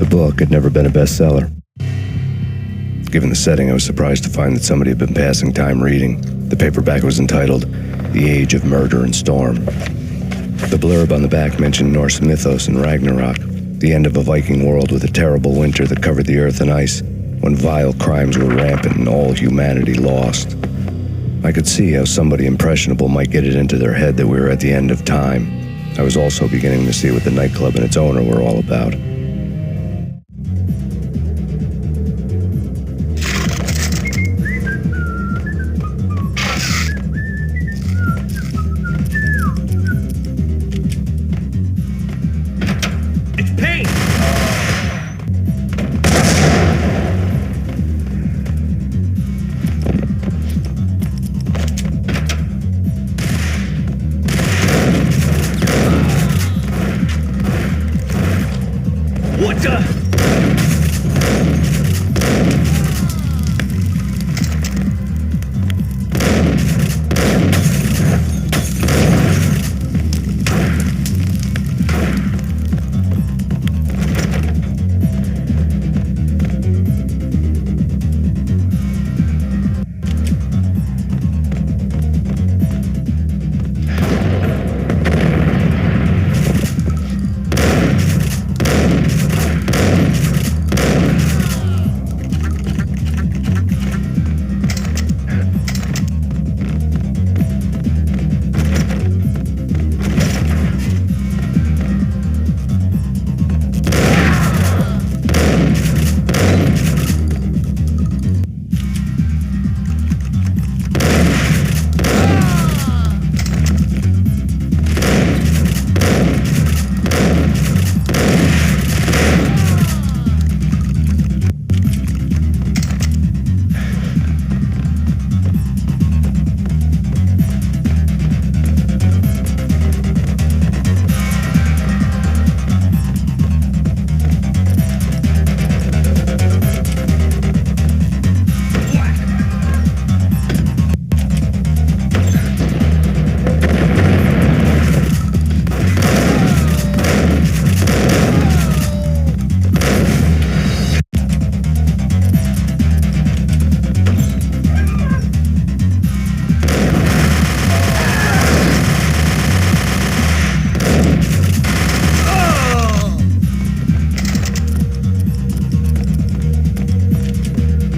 The book had never been a bestseller. Given the setting, I was surprised to find that somebody had been passing time reading. The paperback was entitled The Age of Murder and Storm. The blurb on the back mentioned Norse mythos and Ragnarok, the end of a Viking world with a terrible winter that covered the earth in ice, when vile crimes were rampant and all humanity lost. I could see how somebody impressionable might get it into their head that we were at the end of time. I was also beginning to see what the nightclub and its owner were all about. It's Payne! What the?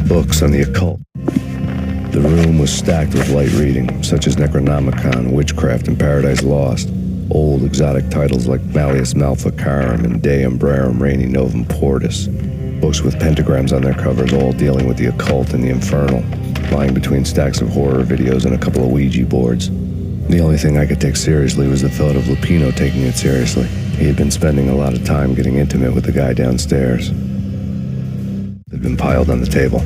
Books on the occult. The room was stacked with light reading, such as Necronomicon, Witchcraft, and Paradise Lost. Old exotic titles like Malleus Maleficarum and De Umbrarum Reini Novum Portus. Books with pentagrams on their covers, all dealing with the occult and the infernal, lying between stacks of horror videos and a couple of Ouija boards. The only thing I could take seriously was the thought of Lupino taking it seriously. He had been spending a lot of time getting intimate with the guy downstairs. They'd been piled on the table.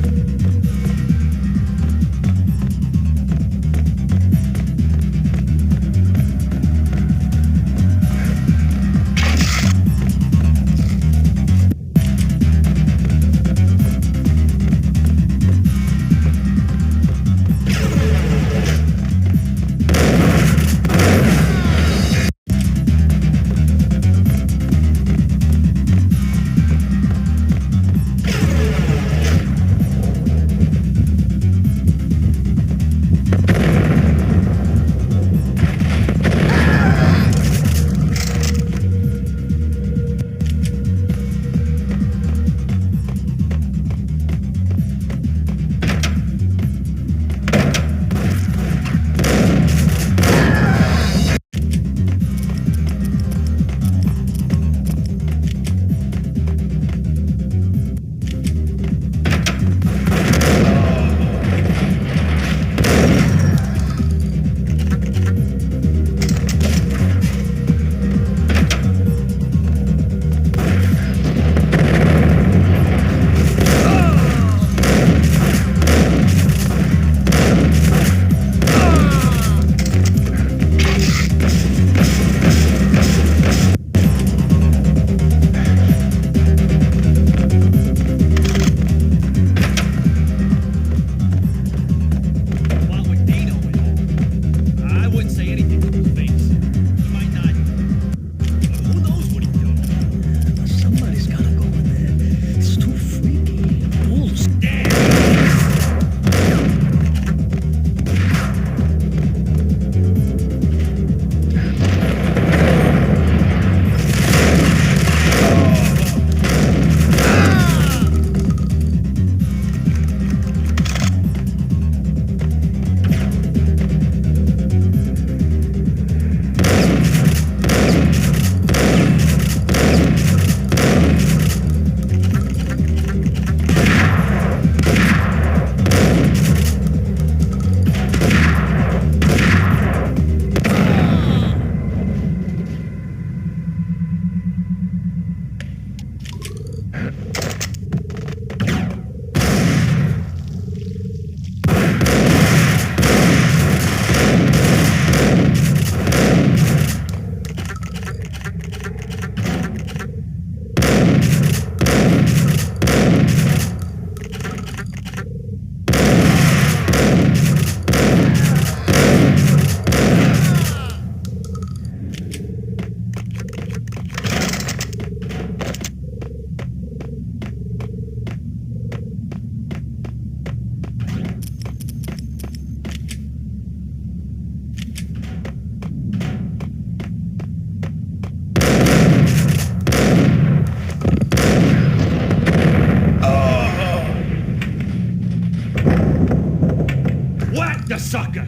sucker!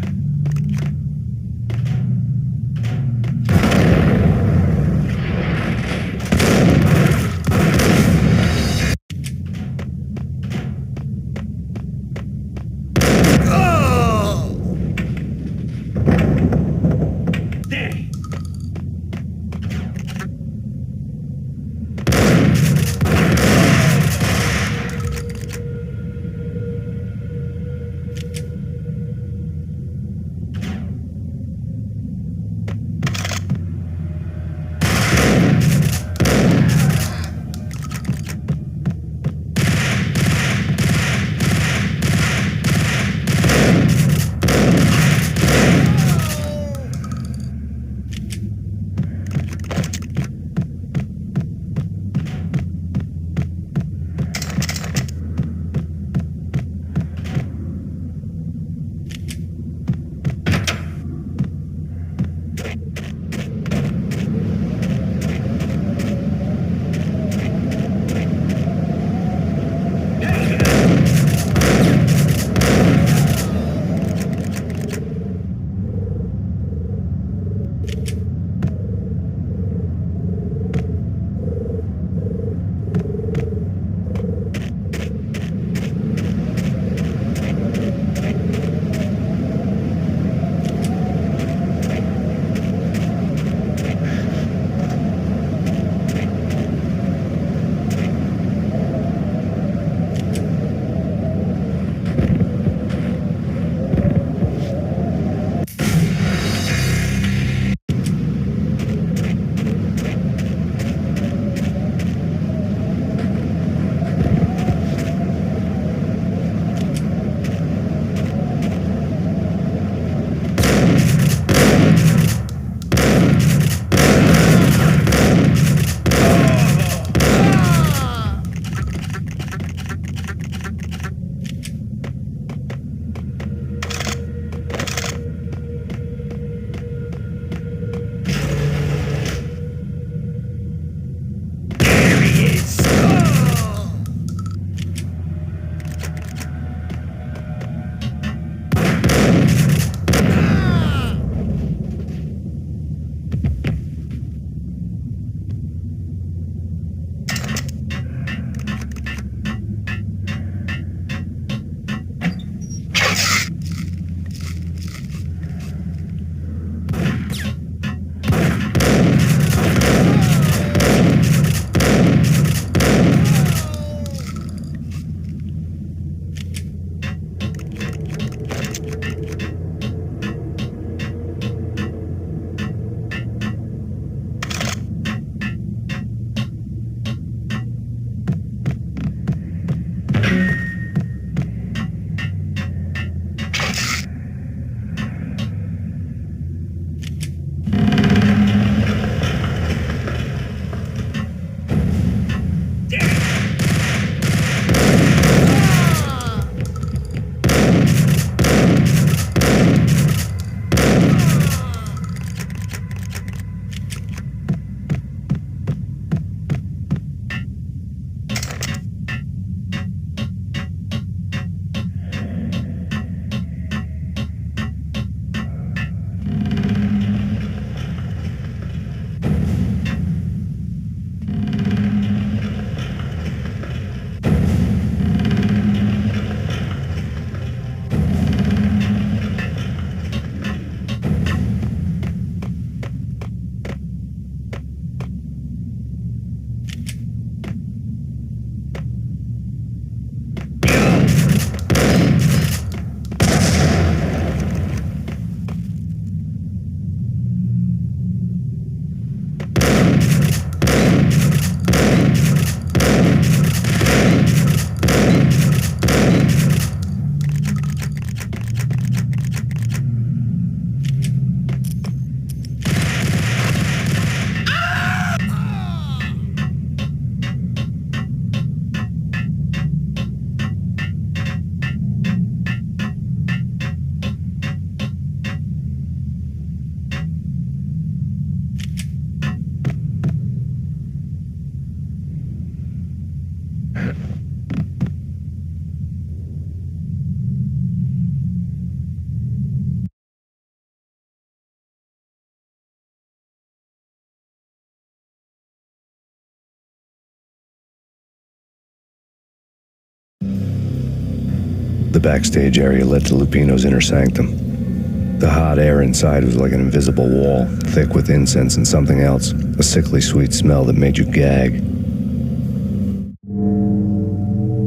The backstage area led to Lupino's inner sanctum. The hot air inside was like an invisible wall, thick with incense and something else, a sickly sweet smell that made you gag.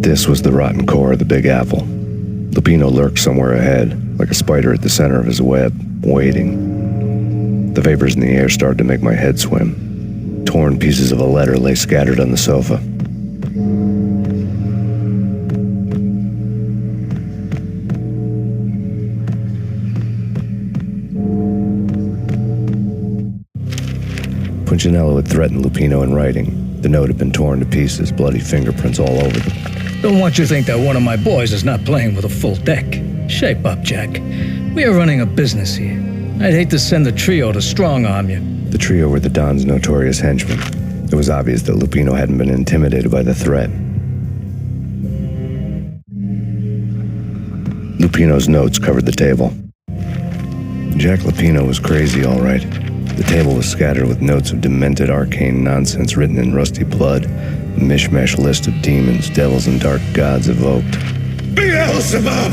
This was the rotten core of the Big Apple. Lupino lurked somewhere ahead, like a spider at the center of his web, waiting. The vapors in the air started to make my head swim. Torn pieces of a letter lay scattered on the sofa. Punchinello had threatened Lupino in writing. The note had been torn to pieces, bloody fingerprints all over them. Don't want you to think that one of my boys is not playing with a full deck. Shape up, Jack. We are running a business here. I'd hate to send the trio to strong-arm you. The trio were the Don's notorious henchmen. It was obvious that Lupino hadn't been intimidated by the threat. Lupino's notes covered the table. Jack Lupino was crazy, all right. The table was scattered with notes of demented arcane nonsense written in rusty blood, a mishmash list of demons, devils, and dark gods evoked. Beelzebub,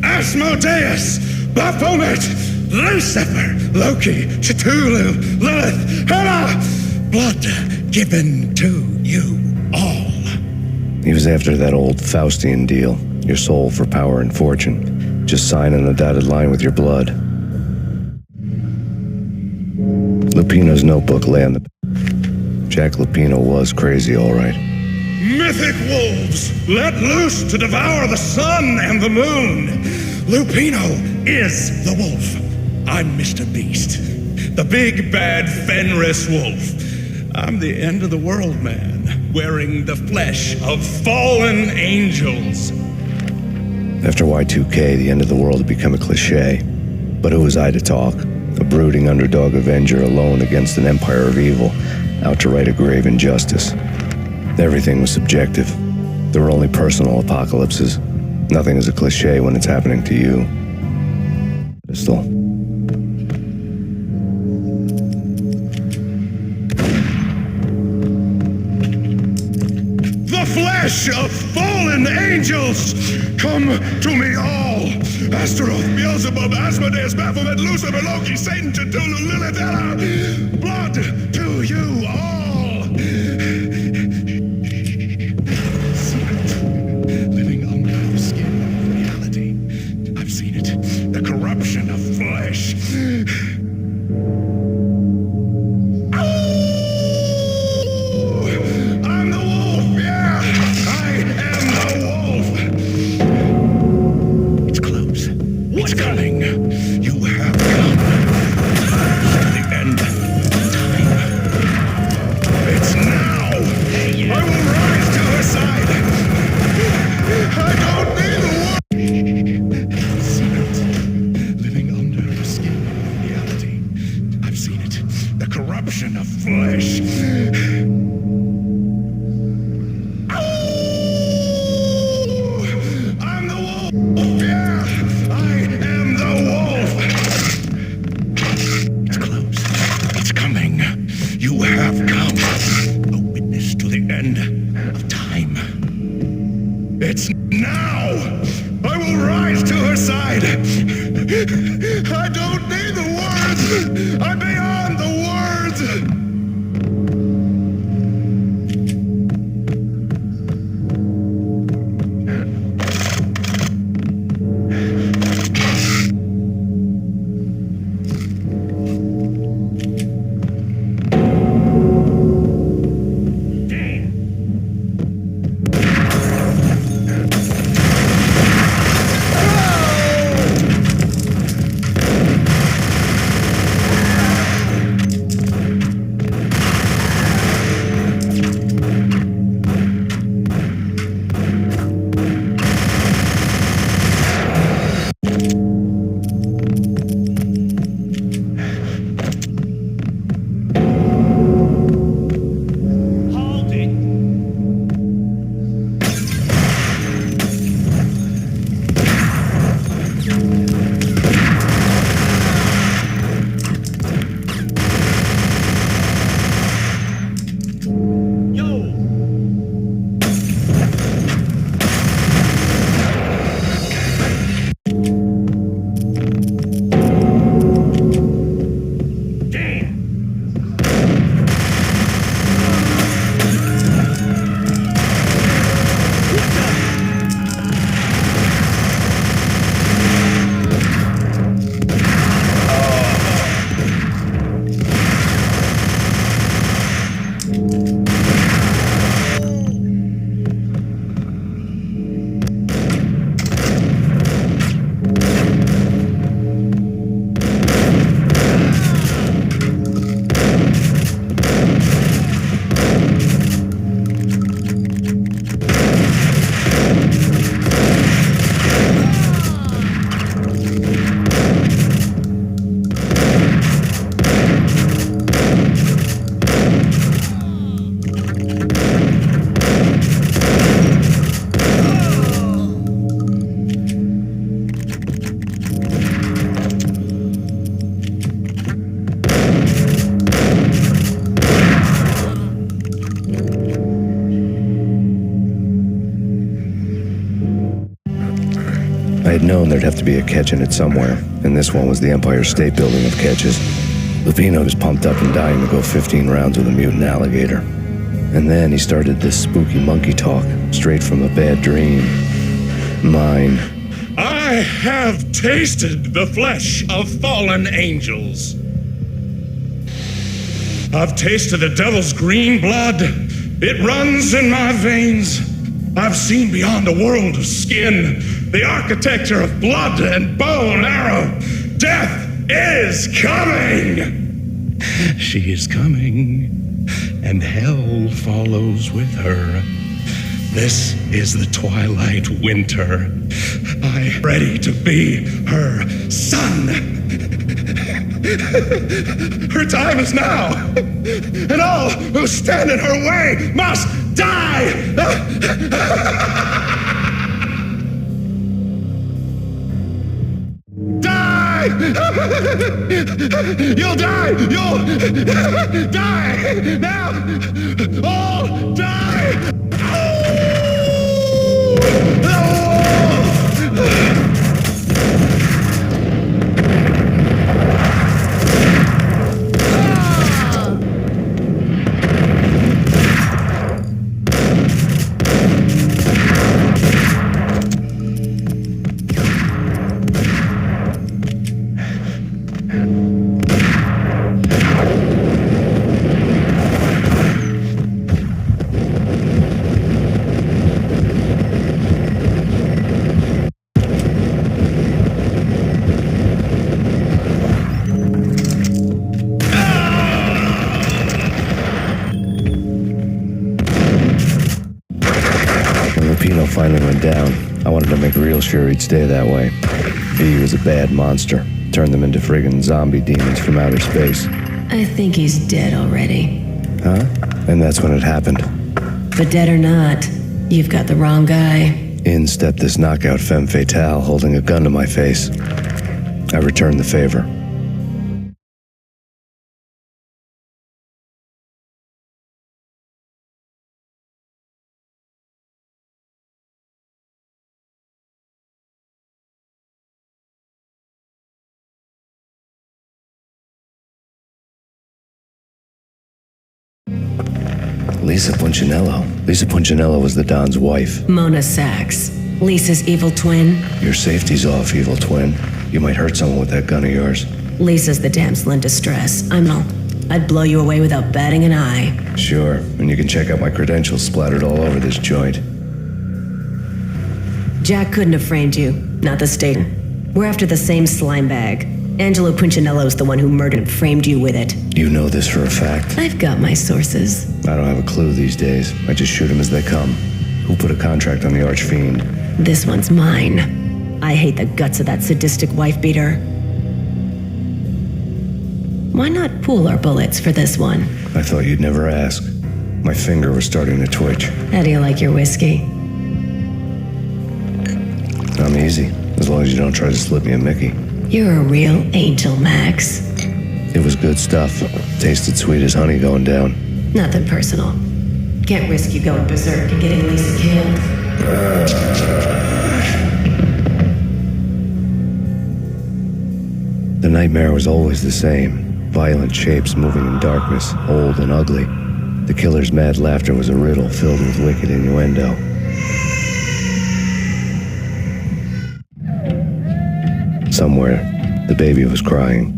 Asmodeus, Baphomet, Lucifer, Loki, Cthulhu, Lilith, Hela, blood given to you all. He was after that old Faustian deal, your soul for power and fortune. Just sign on the dotted line with your blood. Lupino's notebook lay on the... Jack Lupino was crazy, all right. Mythic wolves, let loose to devour the sun and the moon. Lupino is the wolf. I'm Mr. Beast, the big bad Fenris wolf. I'm the end of the world man, wearing the flesh of fallen angels. After Y2K, the end of the world had become a cliche. But who was I to talk? A brooding underdog avenger alone against an empire of evil, out to right a grave injustice. Everything was subjective. There were only personal apocalypses. Nothing is a cliche when it's happening to you. Pistol. The flesh of fallen angels, come to me all. Astaroth, Beelzebub, Asmodeus, Baphomet, Lucifer, Loki, Satan, Cthulhu, Lilith, Hela, blood to you all. Living under the skin of reality. I've seen it. The corruption of flesh. I'm the wolf, yeah. I am the wolf. It's close. It's coming. You have come. The end of time. It's now. I will rise to her side. I don't need the world. I've seen it. Living under the skin of reality. I've seen it. The corruption of flesh. I'm the wolf. Yeah, I am the wolf. It's close. It's coming. You have come. A witness to the end of time. It's now. I will rise to her side. I don't need the words. I'm beyond the words. had known there'd have to be a catch in it somewhere, and this one was the Empire State Building of catches. Lupino was pumped up and dying to go 15 rounds with a mutant alligator. And then he started this spooky monkey talk, straight from a bad dream. Mine. I have tasted the flesh of fallen angels. I've tasted the devil's green blood. It runs in my veins. I've seen beyond a world of skin, the architecture of blood and bow and arrow. Death is coming! She is coming, and hell follows with her. This is the twilight winter. I'm ready to be her son. Her time is now, and all who stand in her way must die! Die! You'll die! You'll die! Now! All die! Finally went down. I wanted to make real sure he'd stay that way. V was a bad monster. Turned them into friggin' zombie demons from outer space. I think he's dead already. Huh? And that's when it happened. But dead or not, you've got the wrong guy. In stepped this knockout femme fatale holding a gun to my face. I returned the favor. Lisa Punchinello. Lisa Punchinello was the Don's wife. Mona Sachs. Lisa's evil twin. Your safety's off, evil twin. You might hurt someone with that gun of yours. Lisa's the damsel in distress. I'd blow you away without batting an eye. Sure, and you can check out my credentials splattered all over this joint. Jack couldn't have framed you. Not the state. We're after the same slime bag. Angelo Punchinello's the one who murdered and framed you with it. You know this for a fact. I've got my sources. I don't have a clue these days. I just shoot them as they come. Who put a contract on the Archfiend? This one's mine. I hate the guts of that sadistic wife-beater. Why not pool our bullets for this one? I thought you'd never ask. My finger was starting to twitch. How do you like your whiskey? I'm easy, as long as you don't try to slip me a Mickey. You're a real angel, Max. It was good stuff. Tasted sweet as honey going down. Nothing personal. Can't risk you going berserk and getting Lisa killed. The nightmare was always the same. Violent shapes moving in darkness, old and ugly. The killer's mad laughter was a riddle filled with wicked innuendo. Somewhere, the baby was crying.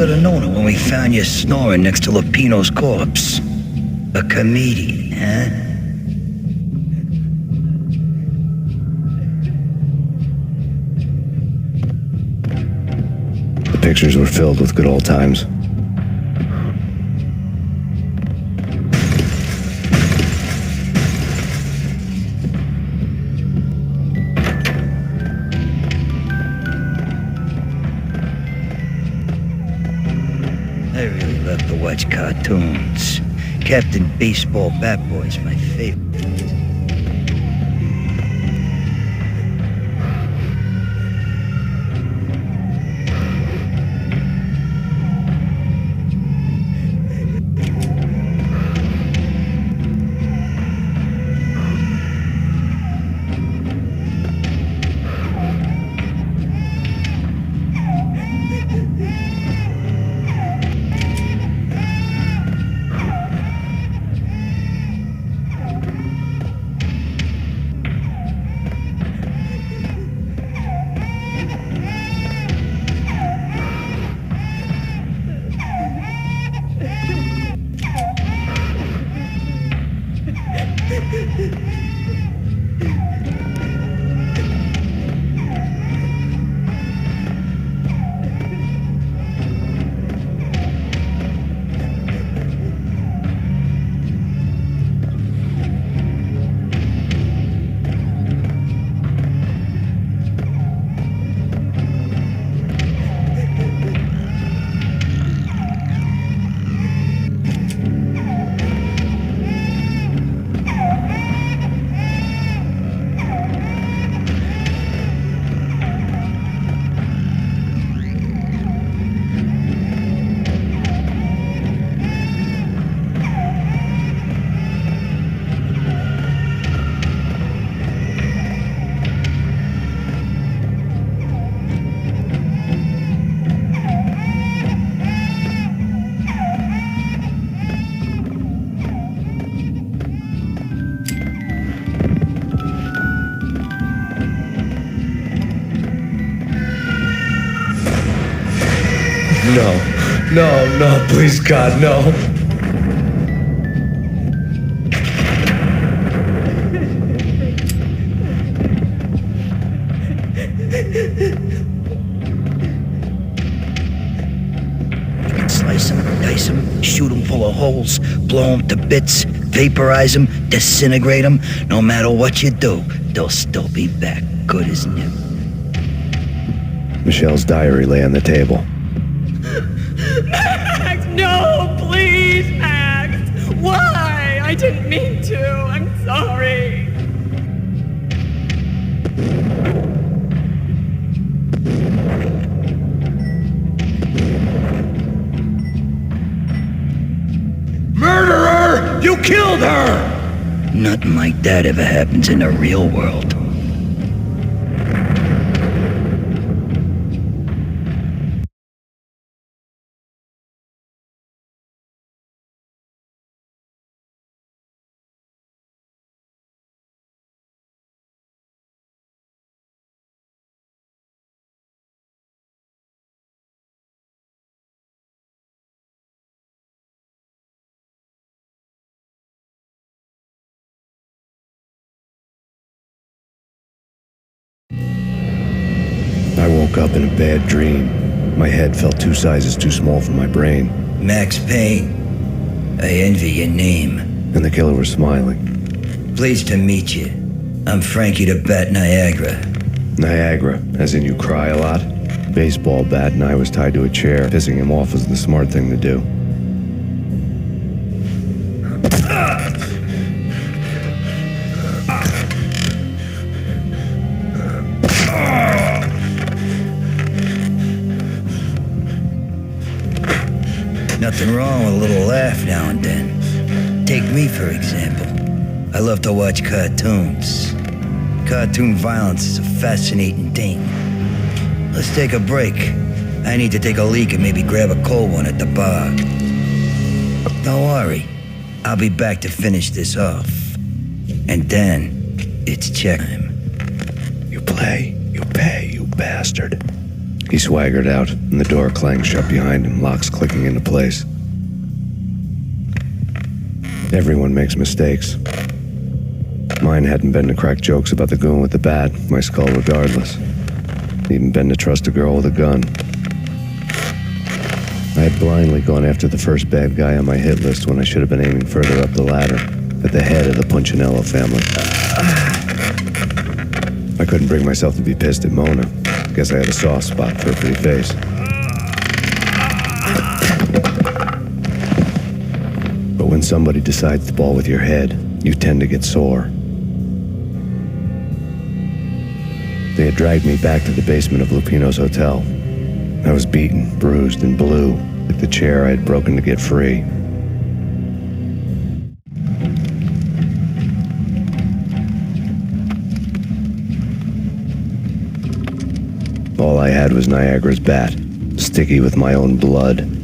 should have known it when we found you snoring next to Lupino's corpse. A comedian, huh? The pictures were filled with good old times. I really love to watch cartoons. Captain Baseball Bat Boy's my favorite. No, please, God, no. Slice them, dice them, shoot them full of holes, blow them to bits, vaporize them, disintegrate them. No matter what you do, they'll still be back good as new. Michelle's diary lay on the table. Max, no, please, Max. Why? I didn't mean to. I'm sorry. Murderer! You killed her! Nothing like that ever happens in the real world. I woke up in a bad dream. My head felt 2 sizes too small for my brain. Max Payne, I envy your name. And the killer was smiling. Pleased to meet you. I'm Frankie the Bat Niagara. Niagara, as in you cry a lot? Baseball bat and I was tied to a chair. Pissing him off was the smart thing to do. Nothing wrong with a little laugh now and then. Take me, for example. I love to watch cartoons. Cartoon violence is a fascinating thing. Let's take a break. I need to take a leak and maybe grab a cold one at the bar. Don't worry. I'll be back to finish this off. And then, it's check time. You play, you pay, you bastard. He swaggered out, and the door clanged shut behind him, locks clicking into place. Everyone makes mistakes. Mine hadn't been to crack jokes about the goon with the bat, my skull regardless. Even been to trust a girl with a gun. I had blindly gone after the first bad guy on my hit list when I should have been aiming further up the ladder, at the head of the Punchinello family. I couldn't bring myself to be pissed at Mona. Guess I had a soft spot for her pretty face. But when somebody decides to ball with your head, you tend to get sore. They had dragged me back to the basement of Lupino's hotel. I was beaten, bruised, and blue, like the chair I had broken to get free. All I had was Niagara's bat, sticky with my own blood.